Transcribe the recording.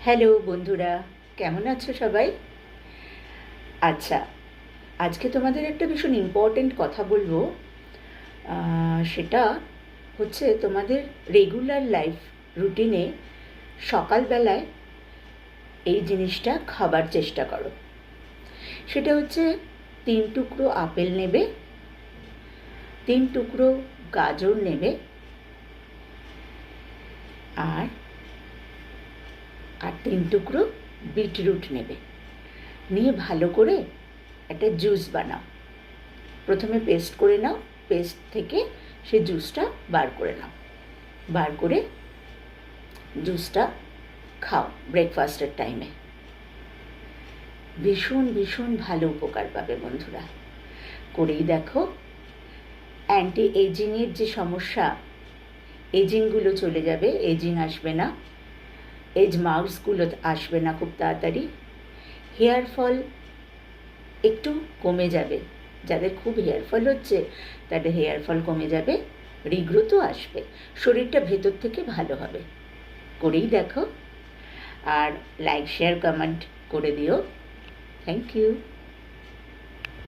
Hello বন্ধুরা, কেমন আছো সবাই? আচ্ছা, আজকে তোমাদের একটা ভীষণ ইম্পর্ট্যান্ট কথা বলবো। সেটা হচ্ছে তোমাদের রেগুলার লাইফ রুটিনে সকালবেলায় এই জিনিসটা খাবার চেষ্টা করো। সেটা হচ্ছে 3 টুকরো আপেল নেবে, 3 টুকরো গাজর নেবে, আর 3 টুকরো বিটরুট নেবে। নিয়ে ভালো করে একটা জুস বানাও। প্রথমে পেস্ট করে নাও, পেস্ট থেকে সেই জুসটা বার করে নাও। বার করে জুসটা খাও ব্রেকফাস্টের টাইমে। ভীষণ ভীষণ ভালো উপকার পাবে বন্ধুরা, করেই দেখো। অ্যান্টি এজিংয়ের যে সমস্যা, এজিংগুলো চলে যাবে, এজিং আসবে না, এজ মার্কসগুলো আসবে না খুব তাড়াতাড়ি। হেয়ার ফল একটু কমে যাবে, যাদের খুব হেয়ার ফল হচ্ছে তাদের হেয়ার ফল কমে যাবে, রিগ্রোথও আসবে, শরীরটা ভেতর থেকে ভালো হবে। করেই দেখো, আর লাইক শেয়ার কমেন্ট করে দিও। Thank you.